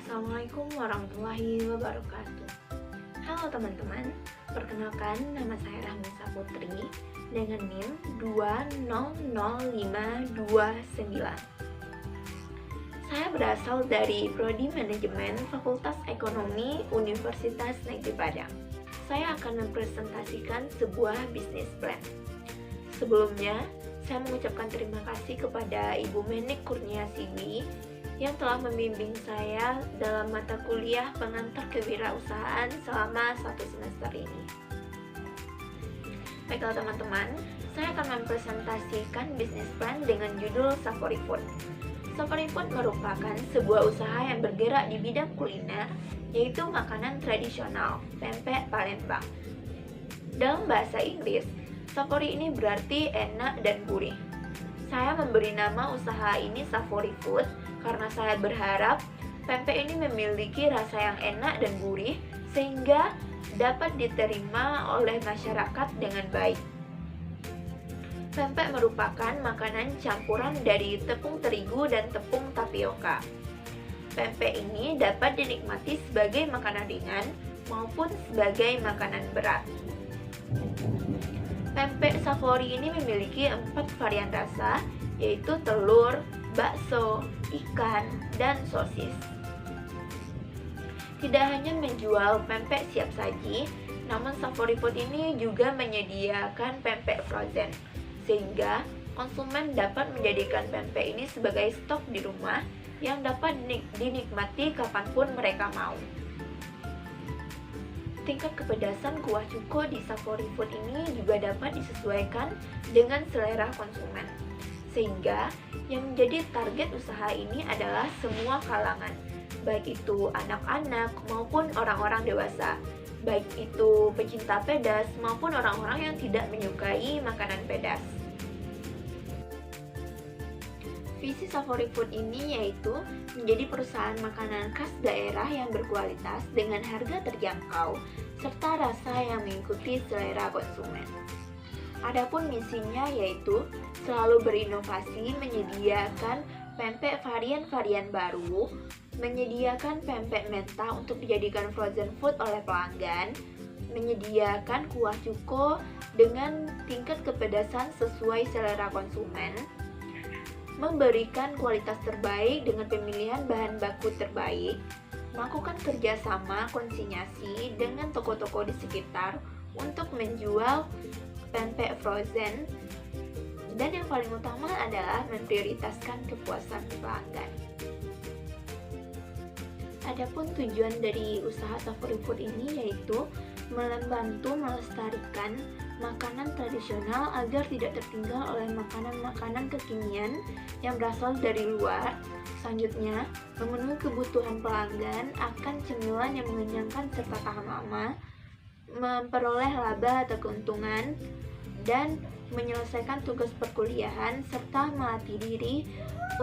Assalamualaikum warahmatullahi wabarakatuh. Halo teman-teman, perkenalkan nama saya Rahmisa Putri dengan NIM 2000529. Saya berasal dari Prodi Manajemen Fakultas Ekonomi Universitas Negeri Padang. Saya akan mempresentasikan sebuah bisnis plan. Sebelumnya, saya mengucapkan terima kasih kepada Ibu Menik Kurniasiwi yang telah membimbing saya dalam mata kuliah pengantar kewirausahaan selama 1 semester ini. Baiklah teman-teman, saya akan mempresentasikan bisnis plan dengan judul Safori Food. Safori Food merupakan sebuah usaha yang bergerak di bidang kuliner, yaitu makanan tradisional, pempek Palembang. Dalam bahasa Inggris, Safori ini berarti enak dan gurih. Saya memberi nama usaha ini Safori Food karena saya berharap pempek ini memiliki rasa yang enak dan gurih sehingga dapat diterima oleh masyarakat dengan baik. Pempek merupakan makanan campuran dari tepung terigu dan tepung tapioka. Pempek ini dapat dinikmati sebagai makanan ringan maupun sebagai makanan berat. Pempek Safori ini memiliki 4 varian rasa, yaitu telur, bakso, ikan, dan sosis. Tidak hanya menjual pempek siap saji, namun Safori Food ini juga menyediakan pempek frozen, sehingga konsumen dapat menjadikan pempek ini sebagai stok di rumah yang dapat dinikmati kapanpun mereka mau. Tingkat kepedasan kuah cuko di Safori Food ini juga dapat disesuaikan dengan selera konsumen, sehingga yang menjadi target usaha ini adalah semua kalangan, baik itu anak-anak maupun orang-orang dewasa, baik itu pecinta pedas maupun orang-orang yang tidak menyukai makanan pedas. Visi Safori Food ini yaitu menjadi perusahaan makanan khas daerah yang berkualitas dengan harga terjangkau serta rasa yang mengikuti selera konsumen. Adapun misinya yaitu selalu berinovasi menyediakan pempek varian-varian baru, menyediakan pempek mentah untuk dijadikan frozen food oleh pelanggan, menyediakan kuah cuko dengan tingkat kepedasan sesuai selera konsumen, memberikan kualitas terbaik dengan pemilihan bahan baku terbaik, melakukan kerjasama konsinyasi dengan toko-toko di sekitar untuk menjual pempek frozen, dan yang paling utama adalah memprioritaskan kepuasan pelanggan. Adapun tujuan dari usaha Safori Food ini yaitu membantu melestarikan makanan tradisional agar tidak tertinggal oleh makanan-makanan kekinian yang berasal dari luar. Selanjutnya, memenuhi kebutuhan pelanggan akan cemilan yang mengenyangkan serta tahan lama, memperoleh laba atau keuntungan, dan menyelesaikan tugas perkuliahan serta melatih diri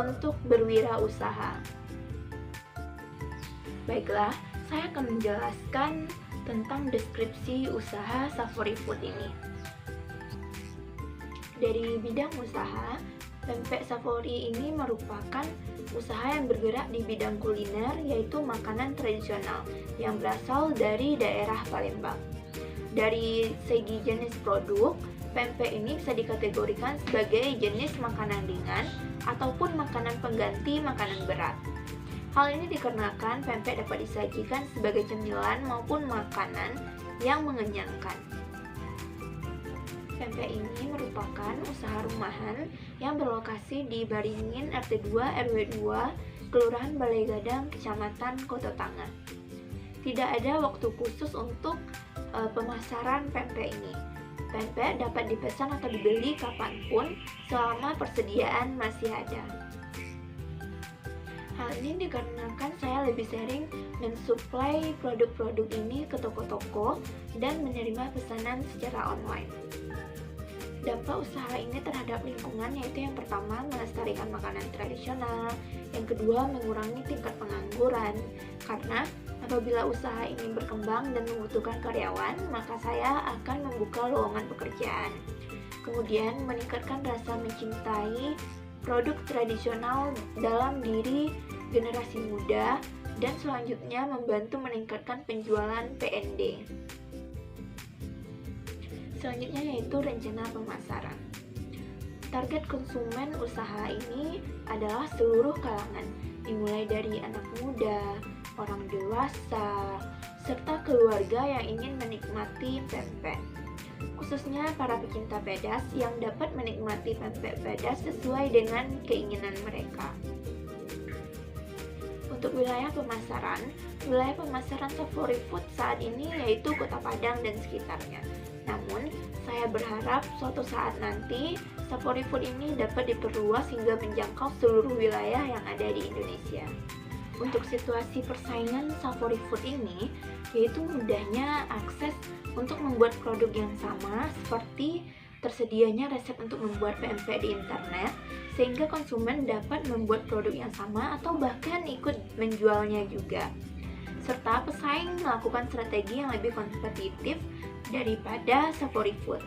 untuk berwirausaha. Baiklah, saya akan menjelaskan tentang deskripsi usaha Safori Food ini. Dari bidang usaha, pempek Safori ini merupakan usaha yang bergerak di bidang kuliner, yaitu makanan tradisional yang berasal dari daerah Palembang. Dari segi jenis produk, pempek ini bisa dikategorikan sebagai jenis makanan ringan ataupun makanan pengganti makanan berat. Hal ini dikarenakan pempek dapat disajikan sebagai cemilan maupun makanan yang mengenyangkan. Pempek ini merupakan usaha rumahan yang berlokasi di Baringin RT 2 RW 2, Kelurahan Balai Gadang, Kecamatan Kota Tangan. Tidak ada waktu khusus untuk pemasaran pempek ini. Pempek dapat dipesan atau dibeli kapanpun selama persediaan masih ada. Hal ini dikarenakan saya lebih sering mensuplai produk-produk ini ke toko-toko dan menerima pesanan secara online. Dampak usaha ini terhadap lingkungan yaitu yang pertama melestarikan makanan tradisional, yang kedua mengurangi tingkat pengangguran, karena apabila usaha ini berkembang dan membutuhkan karyawan, maka saya akan membuka lowongan pekerjaan. Kemudian meningkatkan rasa mencintai produk tradisional dalam diri generasi muda Dan selanjutnya membantu meningkatkan penjualan PND. Selanjutnya yaitu rencana pemasaran. Target konsumen usaha ini adalah seluruh kalangan, dimulai dari anak muda, orang dewasa, serta keluarga yang ingin menikmati pempek. Khususnya para pecinta pedas yang dapat menikmati pempek pedas sesuai dengan keinginan mereka. Untuk wilayah pemasaran Safori Food saat ini yaitu Kota Padang dan sekitarnya. Namun, saya berharap suatu saat nanti Safori Food ini dapat diperluas hingga menjangkau seluruh wilayah yang ada di Indonesia. Untuk situasi persaingan Safori Food ini, yaitu mudahnya akses untuk membuat produk yang sama seperti tersedianya resep untuk membuat pempek di internet, sehingga konsumen dapat membuat produk yang sama atau bahkan ikut menjualnya juga. Serta pesaing melakukan strategi yang lebih kompetitif daripada Safori Food.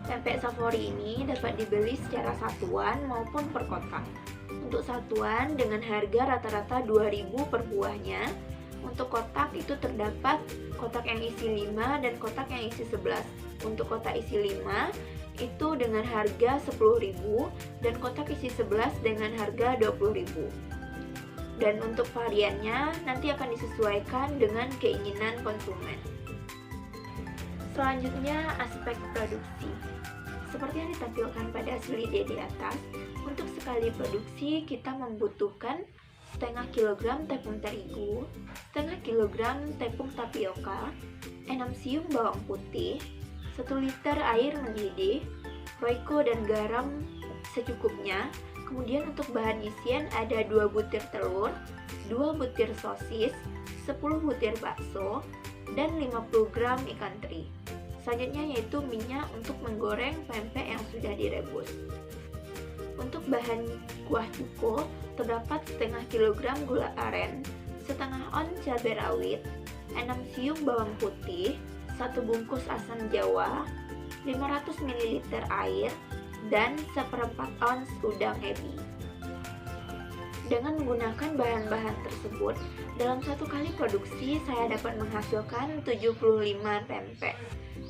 Pempek Safori ini dapat dibeli secara satuan maupun per kotak. Untuk satuan dengan harga rata-rata 2.000 per buahnya. Untuk kotak itu terdapat kotak yang isi 5 dan kotak yang isi 11. Untuk kotak isi 5 itu dengan harga 10.000 dan kotak isi 11 dengan harga 20.000. Dan untuk variannya nanti akan disesuaikan dengan keinginan konsumen. Selanjutnya aspek produksi. Seperti yang ditampilkan pada slide di atas, untuk sekali produksi kita membutuhkan setengah kilogram tepung terigu, setengah kilogram tepung tapioka, 6 siung bawang putih, 1 liter air mendidih, roiko dan garam secukupnya. Kemudian untuk bahan isian ada 2 butir telur, 2 butir sosis, 10 butir bakso, dan 50 gram ikan teri. Selanjutnya yaitu minyak untuk menggoreng pempek yang sudah direbus. Untuk bahan kuah cuko terdapat setengah kilogram gula aren, setengah on cabai rawit, 6 siung bawang putih, 1 bungkus asam jawa, 500 ml air, dan 1/4 ons udang ebi. Dengan menggunakan bahan-bahan tersebut, dalam satu kali produksi saya dapat menghasilkan 75 pempek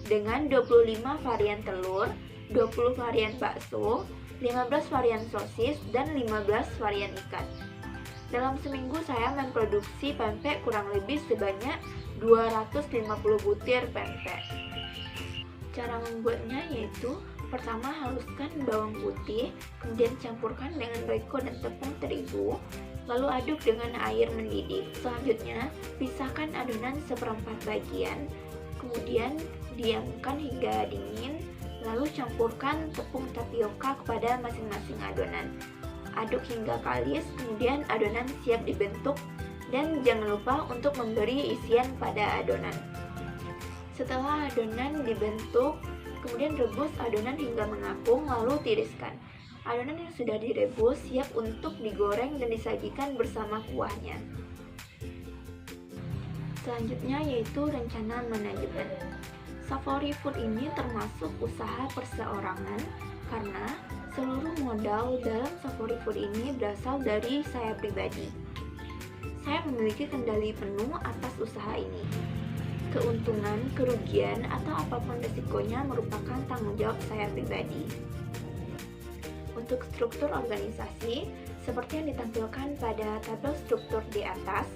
dengan 25 varian telur, 20 varian bakso, 15 varian sosis, dan 15 varian ikan. Dalam seminggu saya memproduksi pempek kurang lebih sebanyak 250 butir pempek. Cara membuatnya yaitu pertama haluskan bawang putih, kemudian campurkan dengan roiko dan tepung terigu, lalu aduk dengan air mendidih. Selanjutnya pisahkan adonan 1/4 bagian, kemudian diamkan hingga dingin, lalu campurkan tepung tapioka kepada masing-masing adonan. Aduk hingga kalis, kemudian adonan siap dibentuk, dan jangan lupa untuk memberi isian pada adonan. Setelah adonan dibentuk, kemudian rebus adonan hingga mengapung, lalu tiriskan. Adonan yang sudah direbus siap untuk digoreng dan disajikan bersama kuahnya. Selanjutnya yaitu rencana manajemen. Safori Food ini termasuk usaha perseorangan karena seluruh modal dalam Safori Food ini berasal dari saya pribadi. Saya memiliki kendali penuh atas usaha ini. Keuntungan, kerugian, atau apapun resikonya merupakan tanggung jawab saya pribadi. Untuk struktur organisasi, seperti yang ditampilkan pada tabel struktur di atas,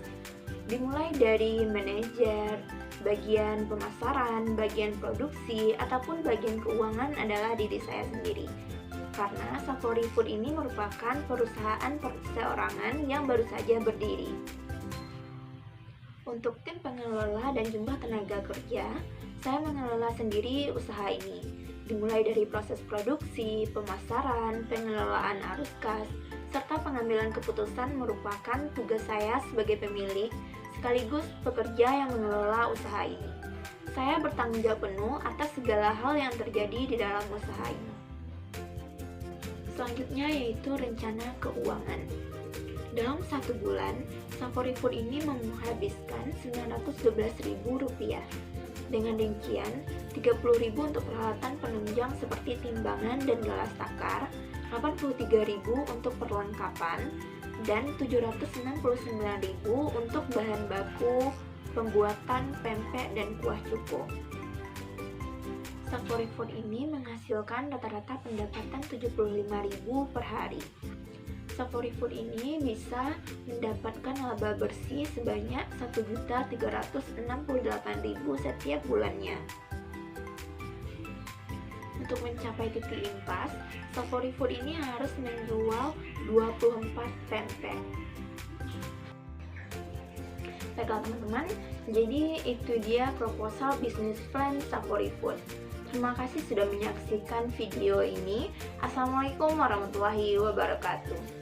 dimulai dari manajer, bagian pemasaran, bagian produksi, ataupun bagian keuangan adalah diri saya sendiri. Karena Safori Food ini merupakan perusahaan perseorangan yang baru saja berdiri. Untuk tim pengelola dan jumlah tenaga kerja, saya mengelola sendiri usaha ini. Dimulai dari proses produksi, pemasaran, pengelolaan arus kas, serta pengambilan keputusan merupakan tugas saya sebagai pemilik, sekaligus pekerja yang mengelola usaha ini. Saya bertanggung jawab penuh atas segala hal yang terjadi di dalam usaha ini. Selanjutnya yaitu rencana keuangan. Dalam 1 bulan, Safori Food ini menghabiskan Rp912.000. Dengan rincian Rp30.000 untuk peralatan penunjang seperti timbangan dan gelas takar, Rp83.000 untuk perlengkapan, dan 769.000 untuk bahan baku pembuatan pempek dan kuah cuko. Safari Food ini menghasilkan rata-rata pendapatan 75.000 per hari. Safari Food ini bisa mendapatkan laba bersih sebanyak 1.368.000 setiap bulannya. Untuk mencapai titik impas, Safari Food ini harus menjual 24 pempek. Baiklah teman-teman, jadi itu dia proposal bisnis plan Safari Food. Terima kasih sudah menyaksikan video ini. Assalamualaikum warahmatullahi wabarakatuh.